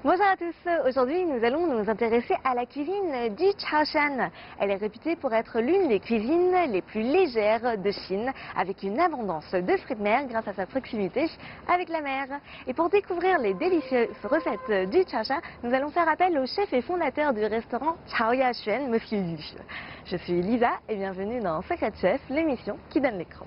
Bonjour à tous, aujourd'hui nous allons nous intéresser à la cuisine du Chaoshan. Elle est réputée pour être l'une des cuisines les plus légères de Chine, avec une abondance de fruits de mer grâce à sa proximité avec la mer. Et pour découvrir les délicieuses recettes du Chaoshan, nous allons faire appel au chef et fondateur du restaurant Chao Yashuen, Monsieur Yu. Je suis Lisa et bienvenue dans Secret Chef, l'émission qui donne l'écran.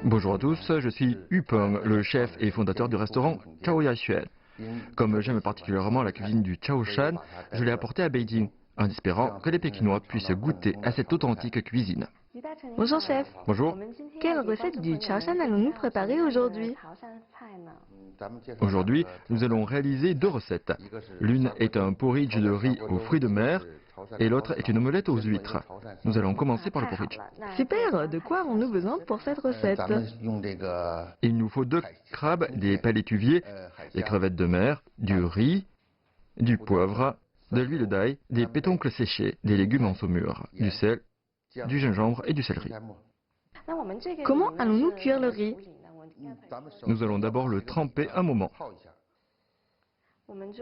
Bonjour à tous, je suis Yu Peng, le chef et fondateur du restaurant Chao Yashuen. Comme j'aime particulièrement la cuisine du Chaoshan, je l'ai apporté à Beijing, en espérant que les Pékinois puissent goûter à cette authentique cuisine. Bonjour chef. Bonjour. Quelle recette du Chaoshan allons-nous préparer aujourd'hui? Aujourd'hui, nous allons réaliser deux recettes. L'une est un porridge de riz aux fruits de mer et l'autre est une omelette aux huîtres. Nous allons commencer par le porridge. Super, de quoi avons-nous besoin pour cette recette? Il nous faut 2 crabes, des palétuviers, des crevettes de mer, du riz, du poivre, de l'huile d'ail, des pétoncles séchés, des légumes en saumure, du sel, du gingembre et du céleri. Comment allons-nous cuire le riz? Nous allons d'abord le tremper un moment.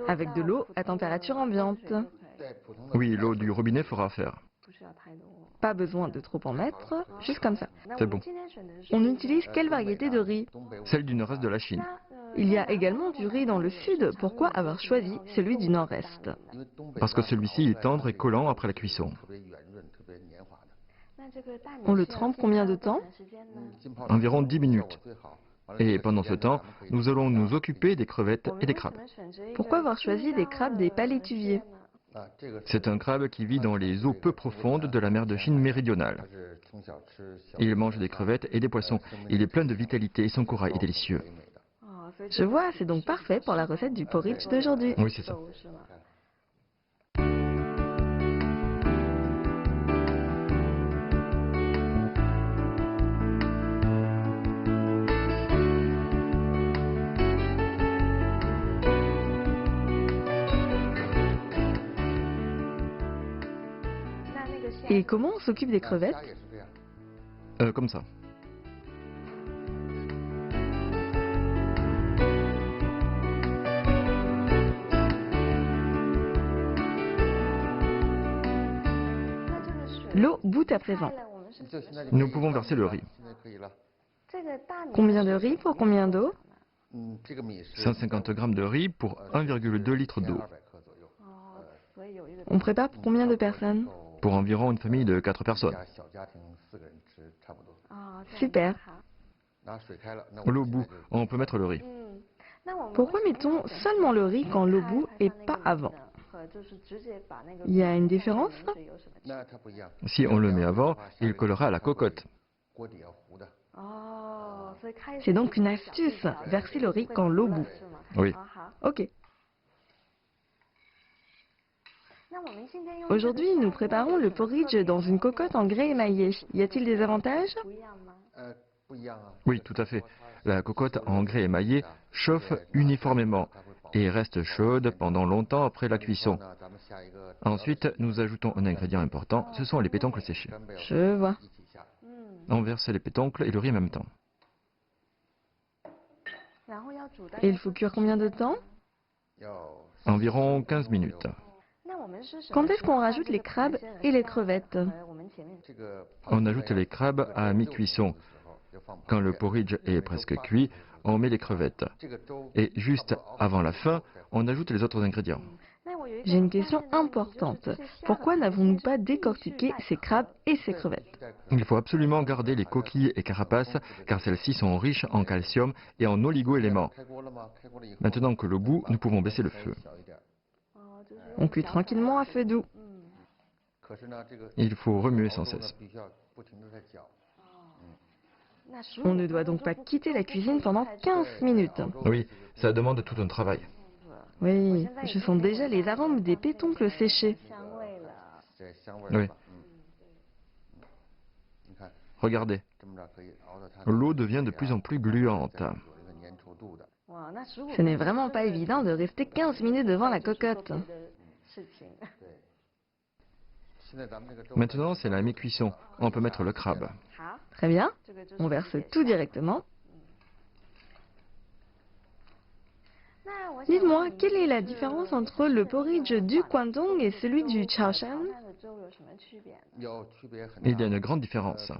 Avec de l'eau à température ambiante. Oui, l'eau du robinet fera affaire. Pas besoin de trop en mettre, juste comme ça. C'est bon. On utilise quelle variété de riz? Celle du nord-est de la Chine. Il y a également du riz dans le sud. Pourquoi avoir choisi celui du nord-est? Parce que celui-ci est tendre et collant après la cuisson. On le trempe combien de temps? Environ 10 minutes. Et pendant ce temps, nous allons nous occuper des crevettes et des crabes. Pourquoi avoir choisi des crabes des palétuviers? C'est un crabe qui vit dans les eaux peu profondes de la mer de Chine méridionale. Il mange des crevettes et des poissons. Il est plein de vitalité et son corail est délicieux. Je vois, c'est donc parfait pour la recette du porridge d'aujourd'hui. Oui, c'est ça. Et comment on s'occupe des crevettes? Comme ça. L'eau bout à présent. Nous pouvons verser le riz. Combien de riz pour combien d'eau? 150 g de riz pour 1,2 litre d'eau. On prépare pour combien de personnes? Pour environ une famille de 4 personnes. Super. L'eau bout, on peut mettre le riz. Pourquoi mettons seulement le riz quand l'eau bout et pas avant? Il y a une différence? Si on le met avant, il collera à la cocotte. C'est donc une astuce, verser le riz quand l'eau bout. Oui. Ok. Aujourd'hui, nous préparons le porridge dans une cocotte en grès émaillé. Y a-t-il des avantages? Oui, tout à fait. La cocotte en grès émaillé chauffe uniformément et reste chaude pendant longtemps après la cuisson. Ensuite, nous ajoutons un ingrédient important, ce sont les pétoncles séchés. Je vois. On verse les pétoncles et le riz en même temps. Et il faut cuire combien de temps? Environ 15 minutes. Quand est-ce qu'on rajoute les crabes et les crevettes? On ajoute les crabes à mi-cuisson. Quand le porridge est presque cuit, on met les crevettes. Et juste avant la fin, on ajoute les autres ingrédients. J'ai une question importante. Pourquoi n'avons-nous pas décortiqué ces crabes et ces crevettes? Il faut absolument garder les coquilles et carapaces, car celles-ci sont riches en calcium et en oligo-éléments. Maintenant que l'eau bout, nous pouvons baisser le feu. On cuit tranquillement à feu doux. Il faut remuer sans cesse. On ne doit donc pas quitter la cuisine pendant 15 minutes. Oui, ça demande tout un travail. Oui, je sens déjà les arômes des pétoncles séchés. Oui. Regardez, l'eau devient de plus en plus gluante. Ce n'est vraiment pas évident de rester 15 minutes devant la cocotte. Maintenant, c'est la mi-cuisson. On peut mettre le crabe. Très bien, on verse tout directement. Dites-moi, quelle est la différence entre le porridge du Guangdong et celui du Chaoshan? Il y a une grande différence.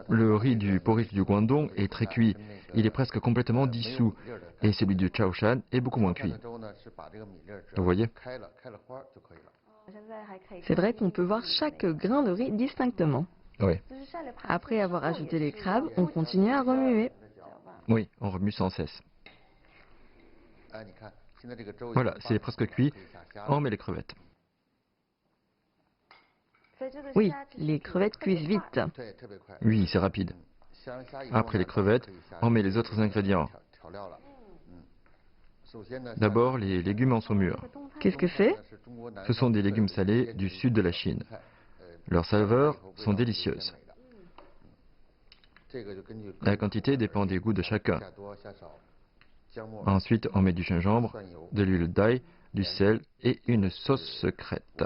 Le riz du porridge du Guangdong est très cuit. Il est presque complètement dissous. Et celui du Chaoshan est beaucoup moins cuit. Vous voyez? C'est vrai qu'on peut voir chaque grain de riz distinctement. Oui. Après avoir ajouté les crabes, on continue à remuer. Oui, on remue sans cesse. Voilà, c'est presque cuit. On met les crevettes. Oui, les crevettes cuisent vite. Oui, c'est rapide. Après les crevettes, on met les autres ingrédients. D'abord, les légumes en saumure. Qu'est-ce que c'est? Ce sont des légumes salés du sud de la Chine. Leurs saveurs sont délicieuses. La quantité dépend des goûts de chacun. Ensuite, on met du gingembre, de l'huile d'ail, du sel et une sauce secrète.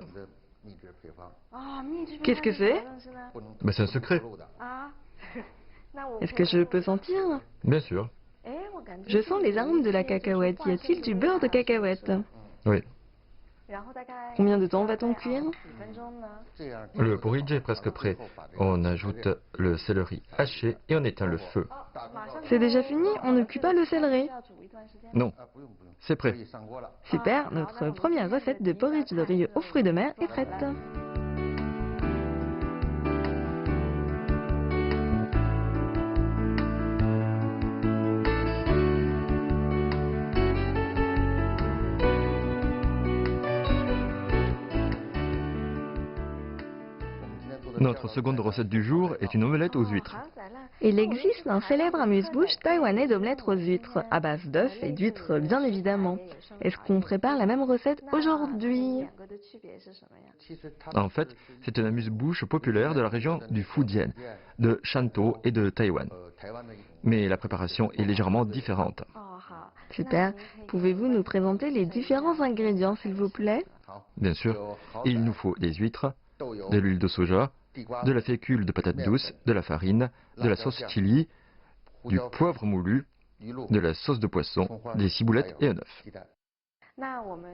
Qu'est-ce que c'est? Ben, c'est un secret. Est-ce que je peux sentir? Bien sûr. Je sens les arômes de la cacahuète. Y a-t-il du beurre de cacahuète? Oui. Combien de temps va-t-on cuire? Le porridge est presque prêt. On ajoute le céleri haché et on éteint le feu. C'est déjà fini? On ne cuit pas le céleri? Non, c'est prêt. Super, notre première recette de porridge de riz aux fruits de mer est prête. Notre seconde recette du jour est une omelette aux huîtres. Il existe un célèbre amuse-bouche taïwanais d'omelette aux huîtres, à base d'œufs et d'huîtres bien évidemment. Est-ce qu'on prépare la même recette aujourd'hui? En fait, c'est une amuse-bouche populaire de la région du Fujian, de Shantou et de Taïwan. Mais la préparation est légèrement différente. Super. Pouvez-vous nous présenter les différents ingrédients, s'il vous plaît? Bien sûr, il nous faut des huîtres, de l'huile de soja, de la fécule de patate douce, de la farine, de la sauce chili, du poivre moulu, de la sauce de poisson, des ciboulettes et un œuf.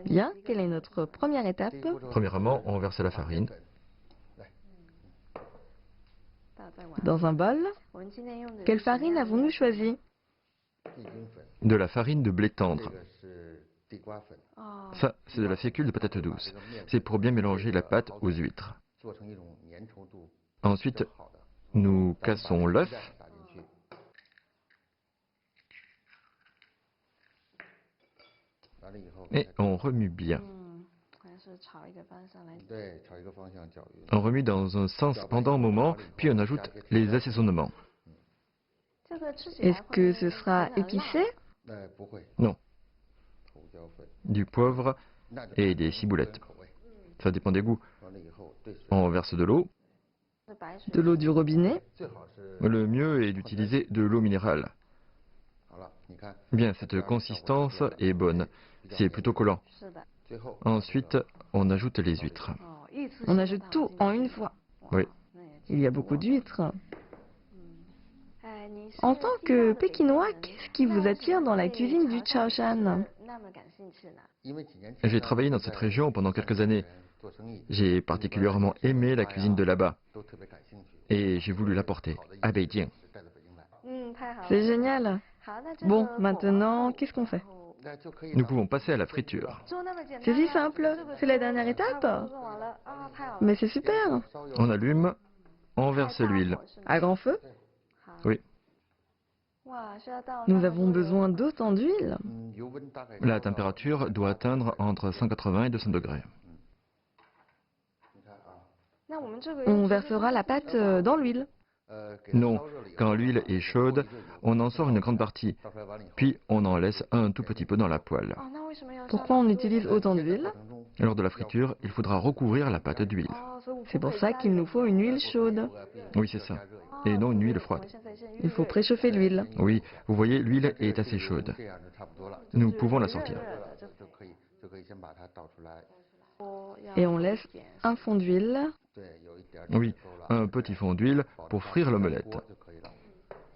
Bien, quelle est notre première étape? Premièrement, on verse la farine. Dans un bol. Quelle farine avons-nous choisi? De la farine de blé tendre. Ça, c'est de la fécule de patate douce. C'est pour bien mélanger la pâte aux huîtres. Ensuite, nous cassons l'œuf. Et on remue bien. On remue dans un sens pendant un moment, puis on ajoute les assaisonnements. Est-ce que ce sera épicé? Non. Du poivre et des ciboulettes. Ça dépend des goûts. On verse de l'eau. De l'eau du robinet? Le mieux est d'utiliser de l'eau minérale. Bien, cette consistance est bonne. C'est plutôt collant. Ensuite, on ajoute les huîtres. On ajoute tout en une fois. Oui. Il y a beaucoup d'huîtres. En tant que Pékinois, qu'est-ce qui vous attire dans la cuisine du Chaoshan? J'ai travaillé dans cette région pendant quelques années. J'ai particulièrement aimé la cuisine de là-bas. Et j'ai voulu l'apporter à Beijing. C'est génial. Bon, maintenant, qu'est-ce qu'on fait? Nous pouvons passer à la friture. C'est si simple. C'est la dernière étape. Mais c'est super. On allume, on verse l'huile. À grand feu? Oui. Nous avons besoin d'autant d'huile. La température doit atteindre entre 180 et 200 degrés. On versera la pâte dans l'huile. Non, quand l'huile est chaude, on en sort une grande partie, puis on en laisse un tout petit peu dans la poêle. Pourquoi on utilise autant d'huile? Lors de la friture, il faudra recouvrir la pâte d'huile. C'est pour ça qu'il nous faut une huile chaude. Oui, c'est ça. et non une huile froide. Il faut préchauffer l'huile. Oui, vous voyez, l'huile est assez chaude. Nous pouvons la sortir. Et on laisse un fond d'huile. Oui, un petit fond d'huile pour frire l'omelette,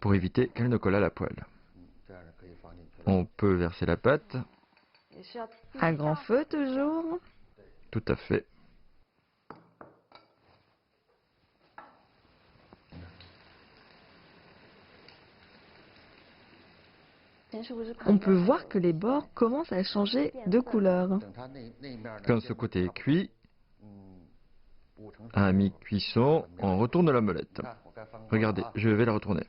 pour éviter qu'elle ne colle à la poêle. On peut verser la pâte. À grand feu toujours. Tout à fait. On peut voir que les bords commencent à changer de couleur. Quand ce côté est cuit, à mi-cuisson, on retourne l'omelette. Regardez, je vais la retourner.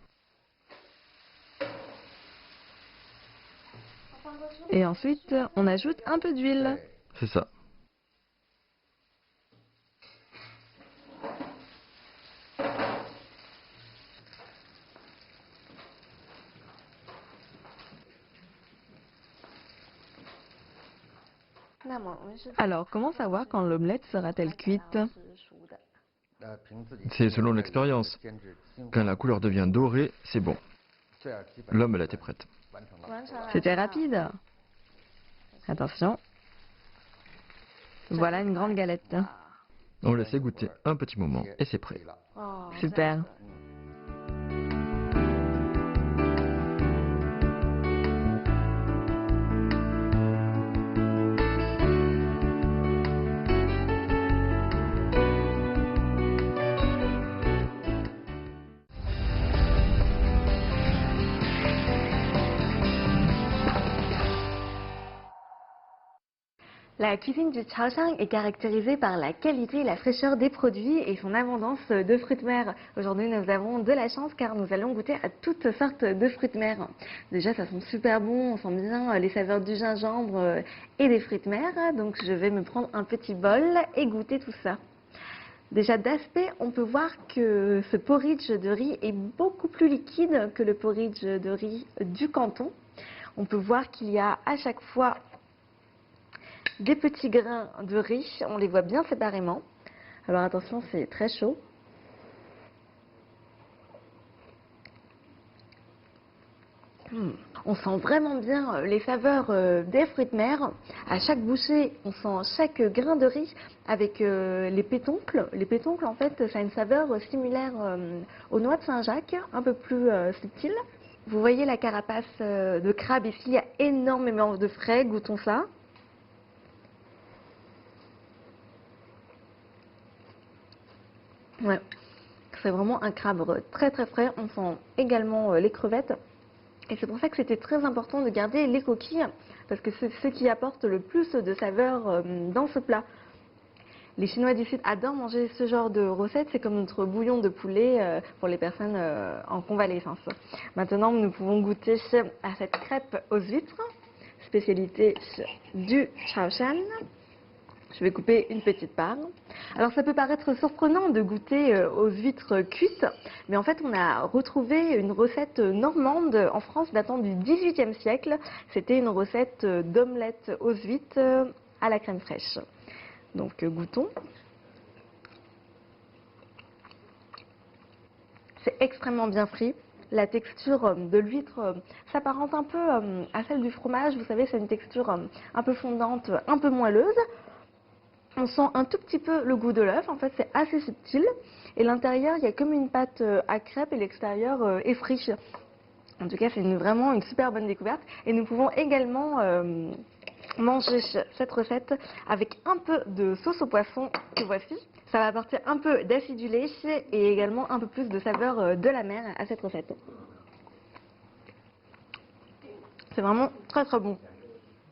Et ensuite, on ajoute un peu d'huile. C'est ça. Alors, comment savoir quand l'omelette sera-t-elle cuite? C'est selon l'expérience. Quand la couleur devient dorée, c'est bon. L'omelette est prête. C'était rapide. Attention. Voilà une grande galette. On laisse égoutter un petit moment et c'est prêt. Super. La cuisine du Chaoshang est caractérisée par la qualité et la fraîcheur des produits et son abondance de fruits de mer. Aujourd'hui, nous avons de la chance car nous allons goûter à toutes sortes de fruits de mer. Déjà, ça sent super bon, on sent bien les saveurs du gingembre et des fruits de mer. Donc, je vais me prendre un petit bol et goûter tout ça. Déjà d'aspect, on peut voir que ce porridge de riz est beaucoup plus liquide que le porridge de riz du Canton. On peut voir qu'il y a à chaque fois des petits grains de riz, on les voit bien séparément. Alors attention, c'est très chaud. On sent vraiment bien les saveurs des fruits de mer. À chaque bouchée, on sent chaque grain de riz avec les pétoncles. Les pétoncles, en fait, ça a une saveur similaire aux noix de Saint-Jacques, un peu plus subtile. Vous voyez la carapace de crabe ici, il y a énormément de frais, goûtons ça. Ouais, c'est vraiment un crabe très très frais. On sent également les crevettes. Et c'est pour ça que c'était très important de garder les coquilles, parce que c'est ce qui apporte le plus de saveur dans ce plat. Les Chinois du Sud adorent manger ce genre de recette, c'est comme notre bouillon de poulet pour les personnes en convalescence. Maintenant, nous pouvons goûter à cette crêpe aux huîtres, spécialité du Chaoshan. Je vais couper une petite part. Alors ça peut paraître surprenant de goûter aux huîtres cuites, mais en fait on a retrouvé une recette normande en France datant du XVIIIe siècle. C'était une recette d'omelette aux huîtres à la crème fraîche. Donc goûtons. C'est extrêmement bien frit. La texture de l'huître s'apparente un peu à celle du fromage. Vous savez, c'est une texture un peu fondante, un peu moelleuse. On sent un tout petit peu le goût de l'œuf, en fait c'est assez subtil. Et l'intérieur, il y a comme une pâte à crêpes et l'extérieur est friche. En tout cas, c'est vraiment une super bonne découverte. Et nous pouvons également manger cette recette avec un peu de sauce au poisson que voici. Ça va apporter un peu d'acidulé et également un peu plus de saveur de la mer à cette recette. C'est vraiment très très bon.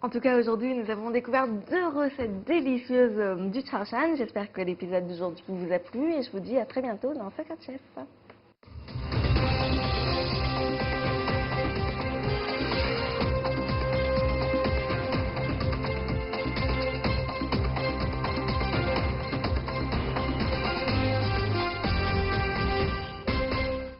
En tout cas, aujourd'hui, nous avons découvert 2 recettes délicieuses du Chaoshan. J'espère que l'épisode d'aujourd'hui vous a plu et je vous dis à très bientôt dans Secret Chef.